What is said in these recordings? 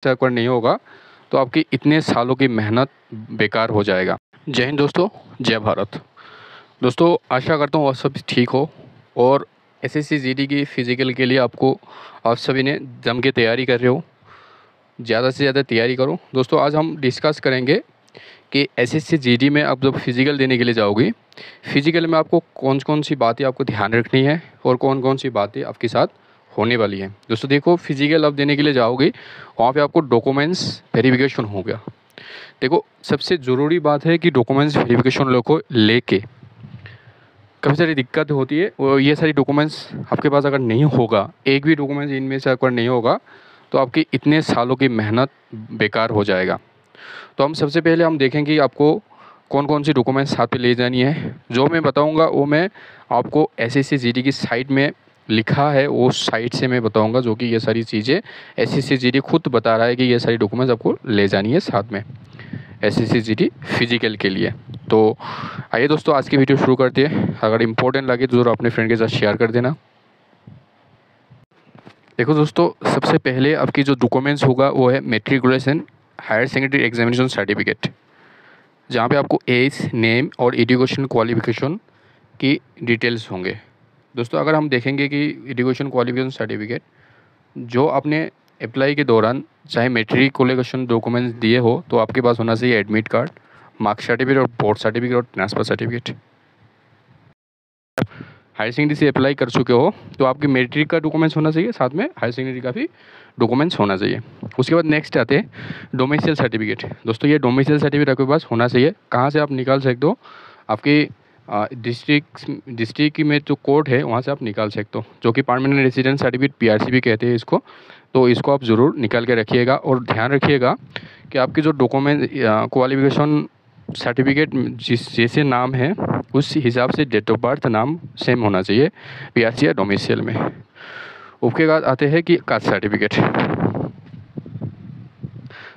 से अगर नहीं होगा तो आपकी इतने सालों की मेहनत बेकार हो जाएगा। जय हिंद दोस्तों, जय भारत। दोस्तों आशा करता हूँ आप सब ठीक हो और एसएससी जीडी की फिज़िकल के लिए आप सभी ने जम के तैयारी कर रहे हो। ज़्यादा से ज़्यादा तैयारी करो। दोस्तों आज हम डिस्कस करेंगे कि एसएससी जीडी में आप जब फिज़िकल देने के लिए जाओगे, फिज़िकल में आपको कौन कौन सी बातें आपको ध्यान रखनी है और कौन कौन सी बातें आपके साथ होने वाली है। दोस्तों देखो, फिज़िकल आप देने के लिए जाओगे, वहाँ पे आपको डॉक्यूमेंट्स वेरिफिकेशन हो गया। देखो सबसे ज़रूरी बात है कि डॉक्यूमेंट्स वेरिफिकेशन लोग को लेके काफ़ी सारी दिक्कत होती है और ये सारी डॉक्यूमेंट्स आपके पास अगर नहीं होगा, एक भी डॉक्यूमेंट्स इनमें से अगर नहीं होगा तो आपकी इतने सालों की मेहनत बेकार हो जाएगा। तो हम सबसे पहले हम देखेंगे आपको कौन कौन सी डॉक्यूमेंट्स साथ पे ले जानी है। जो मैं बताऊंगा वो मैं आपको एसएससी जीडी की साइट में लिखा है, वो साइट से मैं बताऊंगा, जो कि ये सारी चीज़ें एसएससी जीडी खुद बता रहा है कि ये सारी डॉक्यूमेंट्स आपको ले जानी है साथ में एसएससी जीडी फिजिकल के लिए। तो आइए दोस्तों आज की वीडियो शुरू करते हैं। अगर इम्पोर्टेंट लगे तो ज़रूर अपने फ्रेंड के साथ शेयर कर देना। देखो दोस्तों, सबसे पहले आपकी जो डॉक्यूमेंट्स होगा वो है matriculation higher secondary examination certificate, जहाँ पे आपको एज, नेम और एजुकेशन क्वालिफिकेशन की डिटेल्स होंगे। दोस्तों अगर हम देखेंगे कि एजुकेशन क्वालिफिकेशन सर्टिफिकेट जो आपने अप्लाई के दौरान चाहे मेट्रिकुलेशन डॉक्यूमेंट्स दिए हो तो आपके पास होना चाहिए एडमिट कार्ड, मार्क्स सर्टिफिकेट और बोर्ड सर्टिफिकेट और ट्रांसफ़र सर्टिफिकेट। हायर सेकेंडरी से अप्लाई कर चुके हो तो आपकी मेट्रिक का डॉक्यूमेंट्स होना चाहिए, साथ में हायर सेकेंडरी का भी डॉक्यूमेंट्स होना चाहिए। उसके बाद नेक्स्ट आते हैं डोमिसाइल सर्टिफिकेट। दोस्तों ये डोमिसाइल सर्टिफिकेट आपके पास होना चाहिए। कहाँ से आप निकाल सकते हो? आपके डिस्ट्रिक्ट में जो कोड है वहाँ से आप निकाल सकते हो, जो कि परमानेंट रेसिडेंट सर्टिफिकेट पीआरसी भी कहते हैं इसको। तो इसको आप ज़रूर निकाल के रखिएगा और ध्यान रखिएगा कि आपकी जो डॉक्यूमेंट क्वालिफिकेशन सर्टिफिकेट जैसे नाम है उस हिसाब से डेट ऑफ बर्थ नाम सेम होना चाहिए पीआरसी या डोमिसाइल में। उसके बाद आते हैं कि कास्ट सर्टिफिकेट।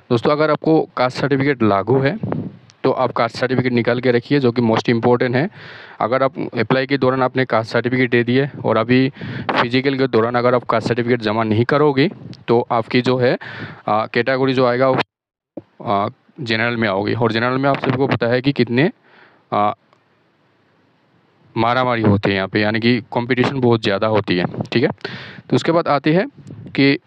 दोस्तों अगर आपको कास्ट सर्टिफिकेट लागू है तो आप कास्ट सर्टिफिकेट निकाल के रखिए, जो कि मोस्ट इम्पोर्टेंट है। अगर आप अप्लाई के दौरान आपने कास्ट सर्टिफिकेट दे दिए और अभी फिजिकल के दौरान अगर आप कास्ट सर्टिफिकेट जमा नहीं करोगे तो आपकी जो है कैटेगरी जो आएगा वो जनरल में आओगी, और जनरल में आप सभी को पता है कि कितने मारामारी होती है यहाँ पे, यानी कि कंपटीशन बहुत ज़्यादा होती है। ठीक है, तो उसके बाद आते हैं कि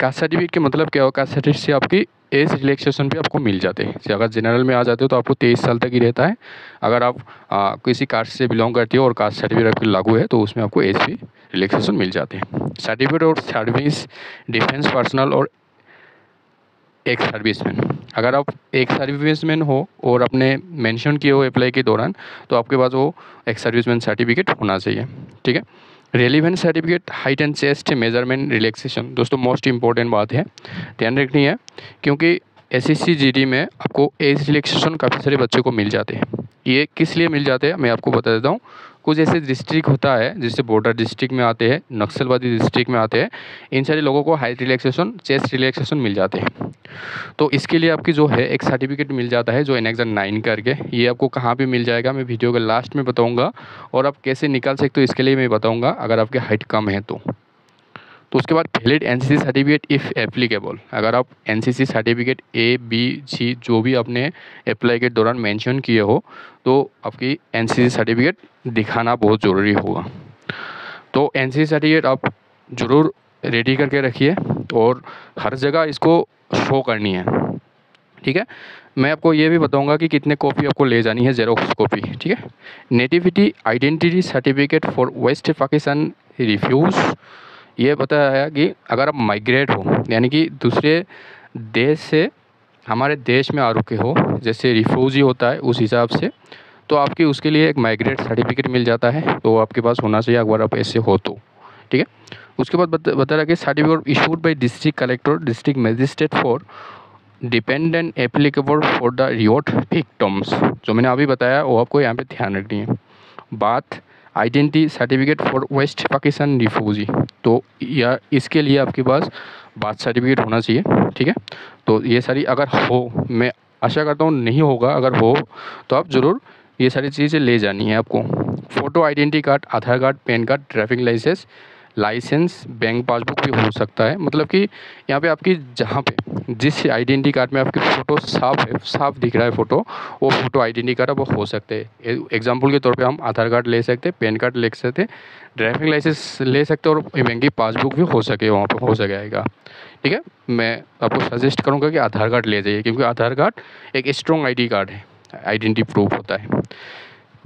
कास्ट सर्टिफिकेट के मतलब क्या होगा। कास्ट सर्टिफिकेट से आपकी एज रिलैक्सेशन भी आपको मिल जाते हैं। अगर जनरल में आ जाते हो तो आपको 23 साल तक ही रहता है। अगर आप किसी कास्ट से बिलोंग करते हो और कास्ट सर्टिफिकेट आपकी लागू है तो उसमें आपको एज भी रिलैक्सेशन मिल जाते हैं। सर्टिफिकेट और सर्विस, डिफेंस पर्सनल और एक सर्विसमैन। अगर आप एक सर्विसमैन हो और आपने मेंशन किए हो अप्लाई के दौरान तो आपके पास वो एक सर्विसमैन सर्टिफिकेट होना चाहिए। ठीक है, relevant certificate height and chest measurement relaxation. दोस्तों मोस्ट इंपॉर्टेंट बात है, ध्यान रखनी है, क्योंकि एसएससी जीडी में आपको एज रिलैक्सेशन काफ़ी सारे बच्चों को मिल जाते हैं। ये किस लिए मिल जाते हैं मैं आपको बता देता हूँ। कुछ ऐसे डिस्ट्रिक्ट होता है जिससे बॉर्डर डिस्ट्रिक्ट में आते हैं, नक्सलवादी डिस्ट्रिक्ट में आते हैं, इन सारे लोगों को हाइट रिलैक्सेशन, चेस्ट रिलैक्सेशन मिल जाते हैं। तो इसके लिए आपकी जो है एक सर्टिफिकेट मिल जाता है जो एनेक्सर 9 करके। ये आपको कहाँ पे मिल जाएगा मैं वीडियो के लास्ट में बताऊंगा, और आप कैसे निकाल सकते हो इसके लिए मैं बताऊंगा अगर आपकी हाइट कम है तो। उसके बाद valid NCC certificate if applicable. अगर आप NCC certificate A B C जो भी आपने अप्लाई के दौरान मेंशन किए हो तो आपकी एनसीसी सर्टिफिकेट दिखाना बहुत ज़रूरी होगा। तो एनसीसी सर्टिफिकेट आप ज़रूर रेडी करके रखिए और हर जगह इसको शो करनी है। ठीक है, मैं आपको ये भी बताऊंगा कि कितने कॉपी आपको ले जानी है, जेरोक्स कॉपी। ठीक है, nativity identity certificate for West Pakistan refugees. ये बताया कि अगर आप माइग्रेट हो, यानी कि दूसरे देश से हमारे देश में आ रुके हो, जैसे रिफ्यूजी होता है उस हिसाब से, तो आपकी उसके लिए एक माइग्रेट सर्टिफिकेट मिल जाता है, तो आपके पास होना चाहिए अगर आप ऐसे हो तो। ठीक है, उसके बाद बता रहा कि certificate issued by district collector, district magistrate for dependent applicable for the reward victims. जो मैंने अभी बताया वो आपको यहाँ पे ध्यान रखनी है बात। Identity certificate for West Pakistan refugee, तो या इसके लिए आपके पास बात सर्टिफिकेट होना चाहिए। ठीक है, तो ये सारी अगर हो, मैं आशा करता हूँ नहीं होगा, अगर हो तो आप ज़रूर ये सारी चीज़ें ले जानी है आपको। Photo identity card, Aadhaar card, PAN card, driving licence, licence, bank passbook भी हो सकता है। मतलब कि यहाँ पे आपकी जहाँ पे जिस आइडेंटिटी कार्ड में आपकी फ़ोटो साफ है, साफ दिख रहा है फ़ोटो, वो फ़ोटो आइडेंटिटी कार्ड वो हो सकते हैं। एग्जांपल के तौर पे हम आधार कार्ड ले सकते हैं, पैन कार्ड ले सकते हैं, ड्राइविंग लाइसेंस ले सकते हैं, और बैंक की पासबुक भी हो सके, वहाँ पे हो सकेगा। ठीक है, मैं आपको सजेस्ट करूँगा कि आधार कार्ड ले जाइए, क्योंकि आधार कार्ड एक स्ट्रॉन्ग ID कार्ड है, आइडेंटिटी प्रूफ होता है।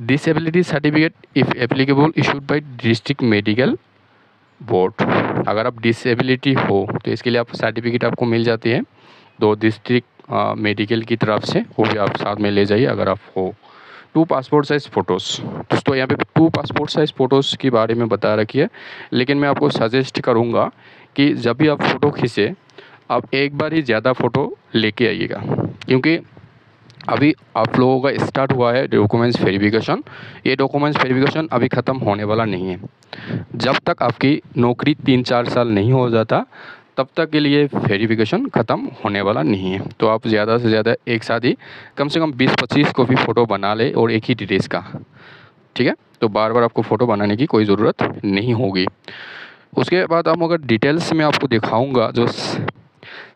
Disability certificate if applicable issued by district medical board. अगर आप डिसेबिलिटी हो तो इसके लिए आप सर्टिफिकेट आपको मिल जाती है 2 डिस्ट्रिक्ट मेडिकल की तरफ से, वो भी आप साथ में ले जाइए अगर आप हो। 2 पासपोर्ट साइज़ फ़ोटोज़, दोस्तों यहाँ पे 2 पासपोर्ट साइज़ फ़ोटोज़ के बारे में बता रखी है, लेकिन मैं आपको सजेस्ट करूँगा कि जब भी आप फ़ोटो खींचे, आप एक बार ही ज़्यादा फ़ोटो लेके आइएगा, क्योंकि अभी आप लोगों का स्टार्ट हुआ है डॉक्यूमेंट्स वेरिफिकेशन। ये डॉक्यूमेंट्स वेरिफिकेशन अभी ख़त्म होने वाला नहीं है। जब तक आपकी नौकरी 3-4 साल नहीं हो जाता, तब तक के लिए वेरिफिकेशन ख़त्म होने वाला नहीं है। तो आप ज़्यादा से ज़्यादा एक साथ ही कम से कम 20-25 कॉपी फ़ोटो बना ले, और एक ही ड्रेस का। ठीक है, तो बार बार आपको फ़ोटो बनाने की कोई ज़रूरत नहीं होगी। उसके बाद हम अगर डिटेल्स में आपको दिखाऊँगा, जो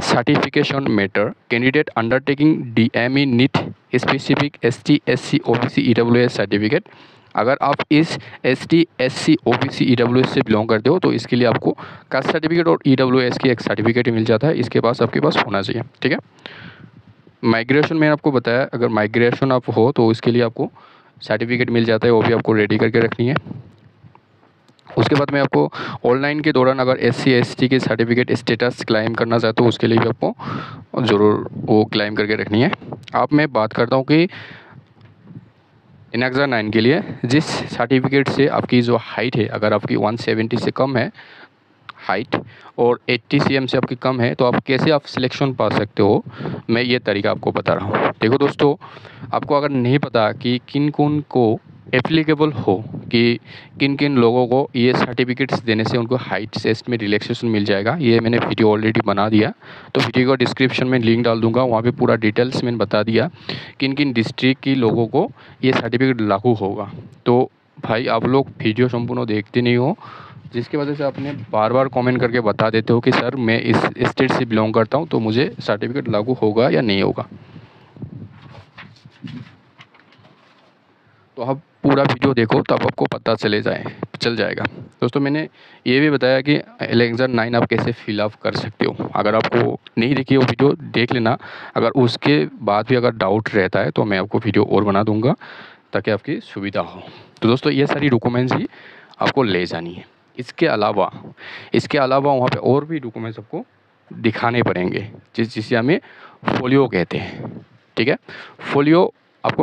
certification matter, candidate undertaking DME NEET specific ST SC OBC EWS certificate. अगर आप इस ST SC OBC EWS से बिलोंग करते हो तो इसके लिए आपको कास्ट सर्टिफिकेट और EWS की एक सर्टिफिकेट मिल जाता है, इसके पास आपके पास होना चाहिए। ठीक है, माइग्रेशन मैंने आपको बताया, अगर माइग्रेशन आप हो तो इसके लिए आपको सर्टिफिकेट मिल जाता है, वो भी आपको रेडी करके रखनी है। उसके बाद में आपको ऑनलाइन के दौरान अगर SC ST के सर्टिफिकेट स्टेटस क्लाइम करना चाहते हो, उसके लिए भी आपको ज़रूर वो क्लाइम करके रखनी है। अब मैं बात करता हूँ कि एनेक्सा 9 के लिए जिस सर्टिफिकेट से आपकी जो हाइट है, अगर आपकी 170 से कम है हाइट और 80 cm से आपकी कम है, तो आप कैसे आप सिलेक्शन पा सकते हो, मैं ये तरीका आपको बता रहा हूँ। देखो दोस्तों, आपको अगर नहीं पता कि किन कौन को एप्लीकेबल हो, कि किन किन लोगों को ये सर्टिफिकेट्स देने से उनको हाइट टेस्ट में रिलैक्सेशन मिल जाएगा, ये मैंने वीडियो ऑलरेडी बना दिया, तो वीडियो को डिस्क्रिप्शन में लिंक डाल दूंगा, वहाँ पे पूरा डिटेल्स मैंने बता दिया किन किन डिस्ट्रिक्ट की लोगों को ये सर्टिफिकेट लागू होगा। तो भाई आप लोग वीडियो संपूर्ण देखते नहीं हो, जिसकी वजह से आपने बार बार कमेंट करके बता देते हो कि सर मैं इस स्टेट से बिलोंग करता हूँ, तो मुझे सर्टिफिकेट लागू होगा या नहीं होगा। तो आप पूरा वीडियो देखो तब आपको पता चल जाएगा। दोस्तों, मैंने ये भी बताया कि एनेक्सा 9 आप कैसे फिलअप कर सकते हो। अगर आपको नहीं देखी वो वीडियो देख लेना, अगर उसके बाद भी अगर डाउट रहता है तो मैं आपको वीडियो और बना दूंगा ताकि आपकी सुविधा हो। तो दोस्तों, ये सारी डॉक्यूमेंट्स ही आपको ले जानी है। इसके अलावा वहाँ पे और भी डॉक्यूमेंट्स आपको दिखाने पड़ेंगे, जिसे हमें फोलियो कहते हैं। ठीक है, फोलियो आपको